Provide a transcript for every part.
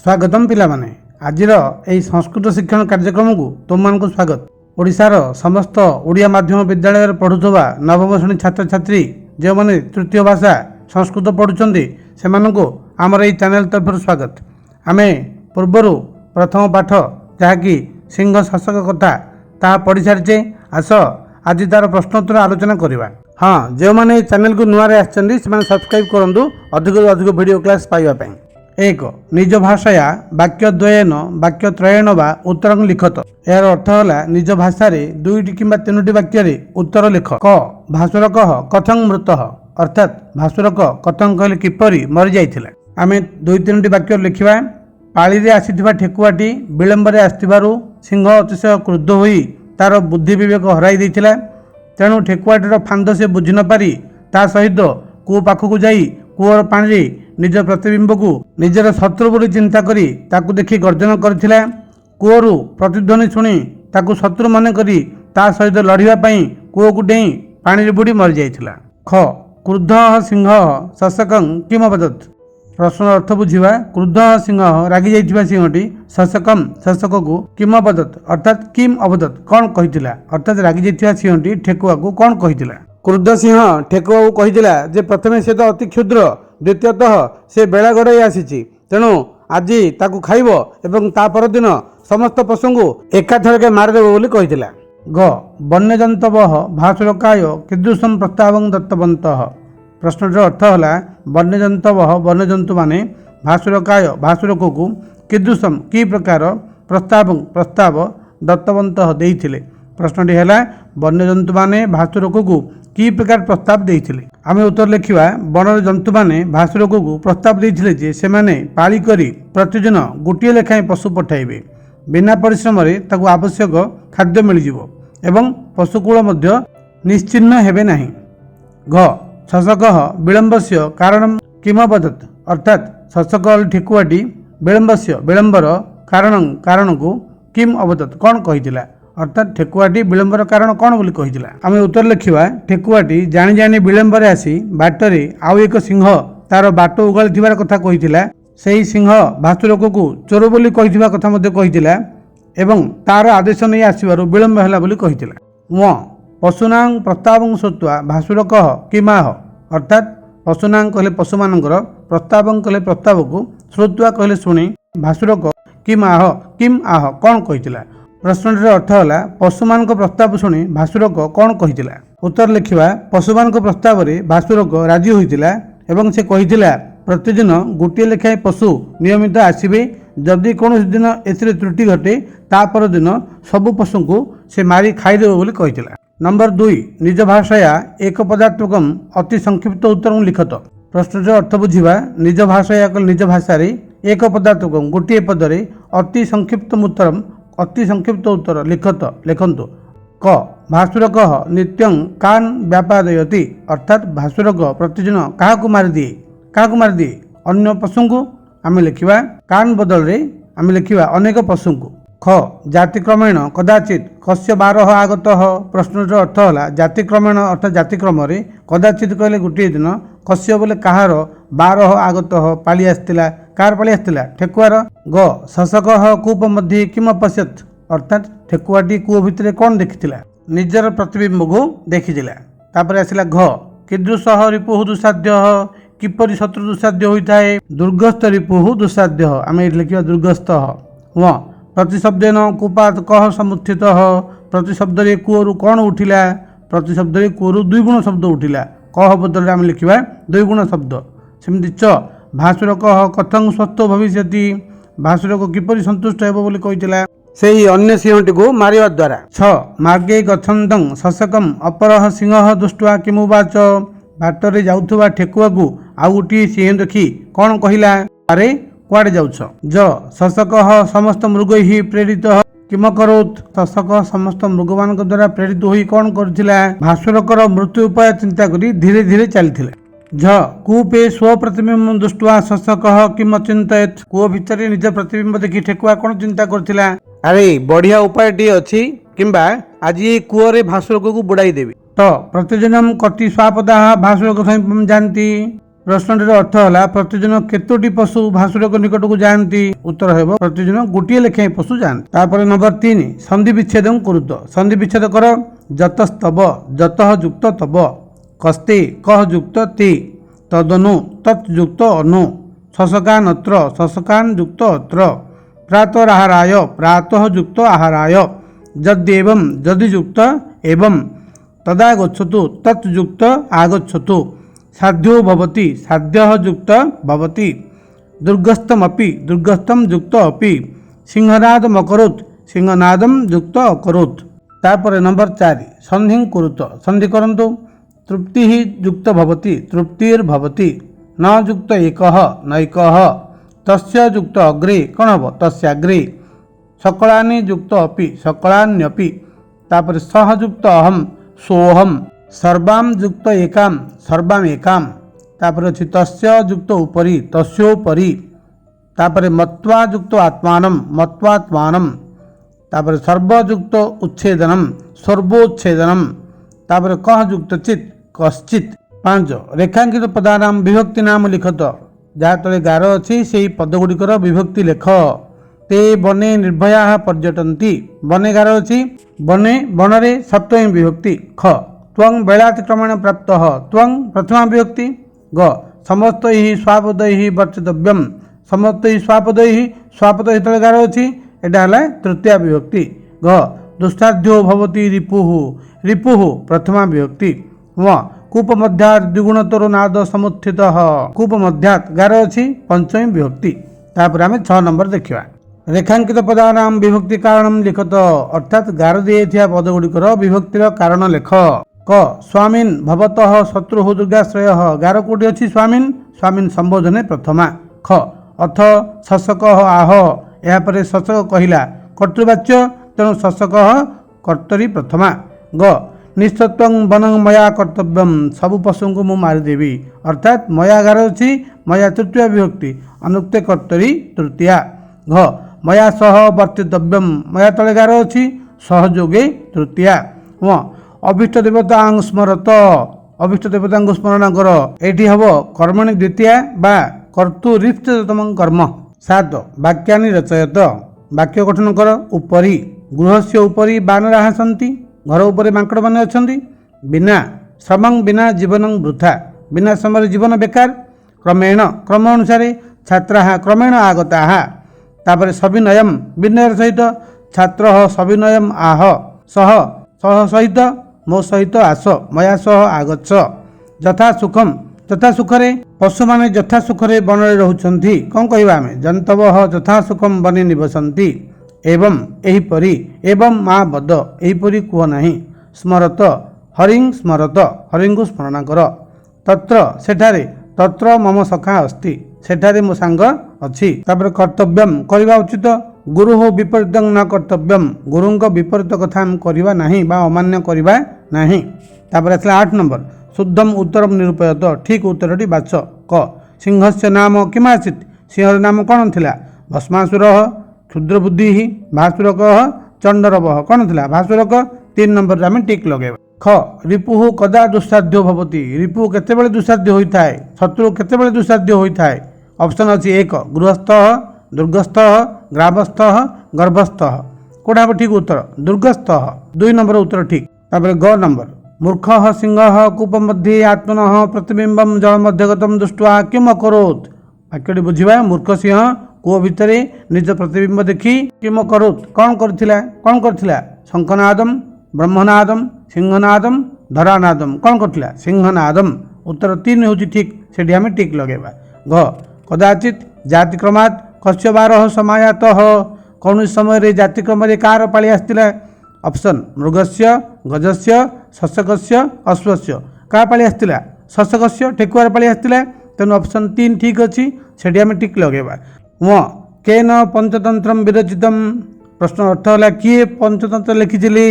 स्वागतम पिलामाने आजिर एई संस्कृत शिक्षण कार्यक्रम को तुमको स्वागत। ओडिशार समस्त ओडिया माध्यम विद्यालय पढ़ुवा नवम श्रेणी छात्र छात्री जो मैंने तृतीय भाषा संस्कृत पढ़ुंट से आमर ये चैनल तरफ स्वागत। आमे पूर्वर प्रथम पाठ जहाँकि सिंह शासक कथा ता पढ़ी सारी आस आज तार प्रश्नोत्तर आलोचना करवा। हाँ, जो मैंने चैनल को नुआ आसछन्ती से सब्सक्राइब करूँ अधिक अधिक वीडियो क्लास पाइबा। एक निज भाषाया वाक्य द्वयन वाक्य त्रयन वा उत्तर लिखत। यार अर्थ है निज भाषा दुईटी किंबा तीनोटी वाक्य उत्तर लिख। क भासुरक कथं मृत अर्थात भासुरक कथं कहले किपरि मरी जाइथिला। आमे दुई तीनोटी वाक्य लिखिबा। पाळी रे आसीथिबा ठेकुआटी विलंबरे आस्तिबारु सिंह अतिशय क्रुद्ध होई तार बुद्धि विवेक हराई दैथिला। तेणु ठेकुआटीर फांद से बुझी न पारी ता सहित कूଅ पाखକୁ ଯାଇ कूअर पानी निज प्रतिबिंब को निजर शत्रु बोली चिंता करी ताकू देखि गर्जन करथिला। कूअरु प्रतिध्वनि शुणी ताकू शत्रु मन करी ता सहित लड़िबा पई कूଅ को डेई पानी रे बुडी मरि जाइथिला। ख क्रुद्ध सिंह शासकं किम वदत। प्रश्न अर्थ बुझिबा। क्रुद्ध सिंह रागी जाइथिबा सिंहटी शासकम शासक को किम वदत अर्थात किम अवदत कौन कहिथिला। अर्थात रागी जाइथिबा सिंहटी ठेकुआ को कौन कहिथिला। क्रुद्ध सिंह ठेकुआ को कहिथिला जे प्रथमे से तो अति क्षुद्र, द्वितीयतः से बेला गड़ाई आसी तेणु आज ताकू खाइब एवं ता परदिन समस्त पशु को एकाथरके मारिदेव बोली कहिथिला। ग वन्यजंतव भासुरकाय कीदृशं प्रस्तावं दत्तवन्तः। प्रश्नर अर्थ है वन्यजंतव वन्यजंतु माने भासुरकाय भासुरक को कीदृशं की प्रकार प्रस्ताव दत्तवन्तः देइथिले। प्रश्नटी है वन्यजंतु माने भासुरक को की प्रकार प्रस्ताव देइथिले। आमे उत्तर लिखिबा। वनर जंतु माने भासुरक को प्रस्ताव देइथिले जे से माने पाली करी प्रतिदिन गोटे लेखाएं पशु पठाइबे। बिना परिश्रम रे ताकू आवश्यक खाद्य मिल जिवो एवं पशुकूल मध्य निश्चिन्न हेबे नाही। घ शासक विलंबस्य कारणं किम वदत अर्थात शासक ठेकुआटी विलंबस्य विलंबर कारण को किम अवदत कौन कहिथिला। अर्थात ठेकुआटी विलंबर कारण कौन बोली कहिथिला। आमे उत्तर लिखिबा। ठेकुआटी जानी जानी विलंबरे आसी बाटरे आउ एक सिंह तार बाट उगाळिथिबार कथा कहिथिला। सेही सिंह भासुरक को चोर बोली कहिथिबा कथा मध्ये कहिथिला एवं तार आदेश नै आसीबारु विलंब होला बोली कहिथिला। म पशुनां प्रस्तावं श्रुत्वा भासुरक किमाह अर्थात पशुनां कहले पशुमानंकर प्रस्तावं कहले प्रस्ताव को श्रुत्वा कहले शुणी भासुरक किम आह कौन कहिथिला। प्रश्नटिर अर्थ है पशुमान प्रस्ताव शुणी भासुरक कौन कहिथिला। उत्तर लिखिबा। पशुमान प्रस्ताव रे भासुरक राजी होइथिला एवं से कहिथिला प्रतिदिन गोटे लेखाएं पशु नियमित आसिबे। जदि कौन दिन एथिरे त्रुटि घटे ता पर दिन सबु पशु को से मारी खाइदेव बोली कहिथिला। नंबर 2 निज भाषाया एक पदात्मकम अति संक्षिप्त उत्तर लिखत। प्रश्नटिर अर्थ बुझिबा। निज भाषाया निज भाषा रे एक पदात्मकम गोटे पदरे अति संक्षिप्त उत्तर लिखंतु। क भासुरक नित्यं कान व्यापादयति अर्थात भासुरक प्रतिदिन काहाकू मारि दिए अन्य पशु को आमे लिखिबा। कान बदल रे आमे लिखिबा अनेक पशु को। ख जातिक्रमेण कदाचित कस्य बारह आगत। प्रश्नर अर्थ है जातिक्रमेण अर्थात जातिक्रम रे कदाचित कहले गोटे दिन कस्य बोले कहार बारह आगत पाली आसतिला कार पाली आसतिला ठेकुआर। ग शासक कूप मध्य किम पश्यत अर्थात ठेकुआटी कूप भितर कौन देखिथिला निजर प्रतिबिंब को देखिथिला। तापर आसिला घ कीदृश रिपुः दुस्साध्य किपरि शत्रु दुस्साध्य होता है। दुर्गस्थ रिपुः दुस्साध्य आमे लिखिबा दुर्गस्थ। व प्रतिशब्देन कूपात कह समुत्थित प्रतिशब्द रे कूअरु कौन उठिला। प्रतिशब्द रे कूअरु दुई गुण शब्द उठिला। कह बदल आमे लिखिबा दुई गुण शब्द। सेमति च भासुरक कथं स्वस्थ भविष्यति भासुरक किपरि संतुष्ट हेबो बोली कहिथिला सेही अन्य सिंहटी को मारिवा द्वारा। छ मार्गे गच्छन्तं शासकम अपरह सिंह दृष्ट्वा किमुवाच बाटरे जाउथुबा ठेकुआ को आउ गोटे सिंह देखि कौन कहिला अरे कुआडे जाउछ। ज शासक समस्त मृग ही प्रेरित किम करोत शासक समस्त मृगमान द्वारा प्रेरित होई कौन करथिला भासुरकर मृत्यु उपाय चिंता करी धीरे धीरे चलथिला। झ कूपे स्व प्रतिबिंब दृष्ट्वा शासक किम चिंतित कूप भितर निज प्रतिबिंब देखि ठेकुआ कौन चिंता करथिला अरे बढ़िया उपाय टी अछि किंबा आज ये कूअरे भासुरक को बुड़ाई देबी तो प्रतिदिन कति स्वापदा भासुरक समीपम जानती प्रश्नटिर अर्थ है प्रतिदिन केतोटी पशु भासुरक निकट को जाती उत्तर है प्रतिदिन गोटे लेखाएं पशु जाती। तापर नंबर 3 संधि विच्छेद कुरुत संधि विच्छेद कर जतस्तव जतः युक्त तब कस्ते कह युक्त ते तदनु तत्युक्त अनु शशकान अत्र शशकान युक्त अत्र प्रातराहाराय प्रातः युक्त आहाराय जद्येवं जदि युक्त एवं तदा गच्छतु तत्युक्त आगच्छतु साध्यो भवति साध्यः युक्त भवति दुर्गस्थमपि दुर्गस्थम युक्त अपि सिंहनादम अकरोत् सिंहनादम युक्त अकरोत्। तापर नंबर 4 संधि कुरुत संधि करंतु तृप्ति युक्त भवति तृप्तिर्भवति न युक्त एकः नैकः तस्य युक्त अग्रे कौन हम तस्याग्रे सकलानि युक्त अपि सकलान्यपि। तापर सह युक्त अहम सोहम सर्वाम युक्त एकाम सर्वाम एकाम। तापर अछि तस्य युक्त उपरि तस्योपरि। तापर मत्वा युक्त आत्मानं मत्वात्मानं। तापर सर्वयुक्त उच्छेदनम सर्वोच्छेदनम। तापर कह युक्त चित कश्चित। 5 रेखांकित पदानाम विभक्ति नाम लिखत जहाँ तले गार अच्छी से पद गुड़िकर विभक्ति लेख। ते बने निर्भया पर्यटन्ति बने गार अच्छी बने बनरे सप्तमी विभक्ति। ख त्वं बेलातिक्रमण प्राप्त त्वं प्रथमा विभक्ति। ग समस्त ही स्वापद ही वर्तितव्यम समस्त ही स्वापद ही स्वापद तले गार अच्छी एटा है तृतीया विभक्ति। घ दुस्साध्यो भवति रिपुः रिपुः प्रथमा विभक्ति। व कूप मध्यात् द्विगुणतर नाद समुत्थित कूप मध्यात् गार अच्छी पंचमी विभक्ति। तापर आम 6 नंबर देखा रेखांकित पदानाम विभक्ति कारण लिखत अर्थात गार दिया पद गुड़िकर विभक्तिर कारण लेख। क स्वामीन भवतः शत्रु दुर्गाश्रय गार कोटी अच्छी स्वामीन स्वामीन संबोधने प्रथमा। ख अथ शशक आह यापर शशक कहला कर्तृवाच्य तेणु शशक कर्तरी प्रथमा। ग निस्तत्वं वनं मया कर्तव्यम सबु पशु को मु मारिदेवी अर्थात मया गार अच्छी मया तृतीय विभक्ति अनुक्ते कर्तरी तृतीया। घ मया सह वर्तितव्यम मया तले गार अच्छी सहयोगे तृतीया। व अभीष्ट देवता स्मरत अभीष्ट देवता स्मरण कर एटी हम कर्मणि द्वितीया बा कर्तुरीप्तम कर्म। 7 वाक्यानि रचयत वाक्य गठन कर उपरि गृहस्य उपरि बानराः सन्ति घर उपरे माଙ୍କड़ माने अछंती। बिना श्रमं बिना जीवन वृथा बिना समय जीवन बेकार। क्रमेण क्रम अनुसार छात्राः क्रमेण आगताः। तापर सविनयम विनयर सहित छात्र सविनयम आह सह सह सहित मो सहित आस मया सह आगच्छ। यथा सुखम यथा सुखरे पशु माने यथा सुखरे वनरे रहउछंती कौन कहबा आमे जंतवः यथा सुखम वने निवसंती। एवं एहिपरि एवं माँ बद एहिपरि कुह नाही। स्मरत हरिं स्मरत हरिं को स्मरण कर। तत्र सेठारे तत्र मम सखा अस्ति सेठारे मो सांग अछि। तापर कर्तव्यम करिबा उचित गुरु विपरीत न कर्तव्यम गुरुंक विपरीत कथा हम करिबा नाही बा अमान्य करिबा नाही। तापर आसला 8 नंबर शुद्धम उत्तरम निरूपयत ठीक उत्तरटी बाछ। क सिंहस्य नाम किमासीत सिंहर नाम कौन थिला भस्मासुर क्षुद्र बुद्धि भासुरक चंडरव कौन थिला भासुरक। 3 नंबर आम टिक लगेबा। ख रिपुः कदा दुस्साध्य भवति रिपु केतेबेले दुस्साध्य होता है शत्रु केतेबेले दुस्साध्य होता है। ऑप्शन अच्छी 1 गृहस्थ दुर्गस्थ ग्रामस्थ गर्भस्थ कोटा हम ठीक उत्तर दुर्गस्थ। 2 नंबर उत्तर ठीक। तापर ग नंबर मूर्ख सिंह कूप मध्ये आत्मन प्रतिबिंबम जल मध्यगतम दृष्ट्वा किम अकरोत् वाक्यटी बुझिबा मूर्ख सिंह कूप भितर निज प्रतिबिंब देखी किम करोत् कौन करथिला शंखनादम ब्रह्मनादम सिंहनादम धरानादम कौन करथिला सिंहनादम। उत्तर 3 होची ठीक सेठी आमे टिक लगेबा। घ कदाचित जातिक्रमात् कस्य बारह समायातः कौन समय रे जातिक्रम रे कार पाଳି आस्तिला। ऑप्शन मृगस्य गजस्य शशकस्य अश्वस्य का पाଳି आस्तिला शशकस्य ठेकुआर पाଳି आस्तिला तेणु ऑप्शन 3 ठीक अच्छी सेठी आमे टिक लगेबा। व केन पंचतंत्रम विरचितम प्रश्न अर्थ है किए पंचतंत्र लिखिथिले।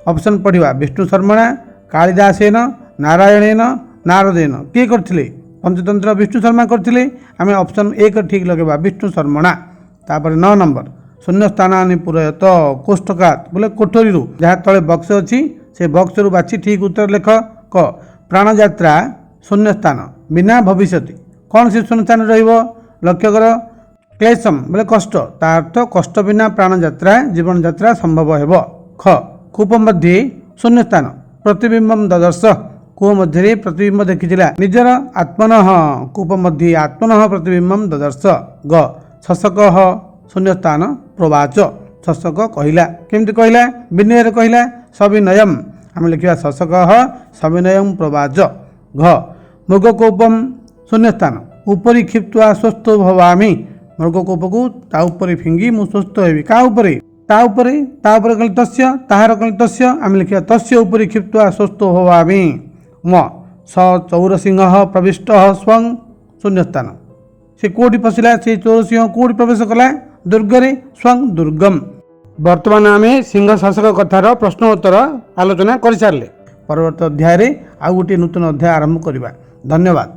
ऑप्शन पढ़िबा विष्णु शर्मणा कालिदासेन नारायणेन नारदेन किए करथिले पंचतंत्र विष्णु शर्मा करथिले आमे ऑप्शन 1 ठीक लगेबा विष्णु शर्मणा। तापर 9 नंबर शून्य स्थानानि पूरयत कोष्ठकात बोले कोठरी जहाँ तले बक्स अच्छी से बक्स रु बाछि ठीक उत्तर लेख। क प्राणयात्रा शून्य स्थान ବିନା ଭବିଷ୍ୟତି କ'ଣ ସେ ଶୂନ୍ୟସ୍ଥାନ ରହିବ? ଲକ୍ଷ୍ୟ କର, କ୍ଲେଶମ୍ ବୋଲେ କଷ୍ଟ, ତା ଅର୍ଥ କଷ୍ଟ ବିନା ପ୍ରାଣଯାତ୍ରା ଜୀବନଯାତ୍ରା ସମ୍ଭବ ହେବ। ଖ କୂପ ମଧ୍ୟରେ ଶୂନ୍ୟସ୍ଥାନ ପ୍ରତିବିମ୍ବମ୍ ଦଦର୍ଶ, କୂପ ମଧ୍ୟରେ ପ୍ରତିବିମ୍ବ ଦେଖିଥିଲା ନିଜର ଆତ୍ମନଃ, କୂପ ମଧ୍ୟରେ ଆତ୍ମନଃ ପ୍ରତିବିମ୍ବମ୍ ଦଦର୍ଶ। ଗ ଶଶକଃ ଶୂନ୍ୟସ୍ଥାନ ପ୍ରବାଚ, ଶଶକ କହିଲା। କେମିତି କହିଲା? ବିନୟରେ କହିଲା। ସବିନୟମ୍, ଆମେ ଲେଖିବା ଶଶକଃ ସବିନୟଂ ପ୍ରବାଚ। ଘ ମୃଗକୌପମ୍ ଶୂନ୍ୟସ୍ଥାନ ଉପରି କ୍ଷିପ୍ତ୍ୱା ସ୍ୱସ୍ଥ ଭବାମି, ମୃଗକୌପକୁ ତା ଉପରେ ଫିଙ୍ଗି ମୁଁ ସ୍ୱସ୍ଥ ହେବି। କାହା ଉପରେ? ତା ଉପରେ କହିଲେ ତସ୍ୟ, ତାହାର କହିଲେ ତସ୍ୟ, ଆମେ ଲେଖିବା ତସ୍ୟ ଉପରି କ୍ଷିପ୍ତ୍ୱା ସ୍ୱସ୍ଥ ଭବାମି। ମ ସ ଚୌରସିଂହ ପ୍ରବିଷ୍ଟ ସ୍ୱଂ ଶୂନ୍ୟସ୍ଥାନ, ସେ କେଉଁଠି ପଶିଲା? ସେ ଚୌରସିଂହ କେଉଁଠି ପ୍ରବେଶ କଲା? ଦୁର୍ଗରେ, ସ୍ୱଂ ଦୁର୍ଗମ୍। ବର୍ତ୍ତମାନ ଆମେ ସିଂହ ଶାସକ କଥାର ପ୍ରଶ୍ନ ଉତ୍ତର ଆଲୋଚନା କରିସାରିଲେ। ପରବର୍ତ୍ତୀ ଅଧ୍ୟାୟରେ ଆଉ ଗୋଟିଏ ନୂତନ ଅଧ୍ୟାୟ ଆରମ୍ଭ କରିବା। ଧନ୍ୟବାଦ।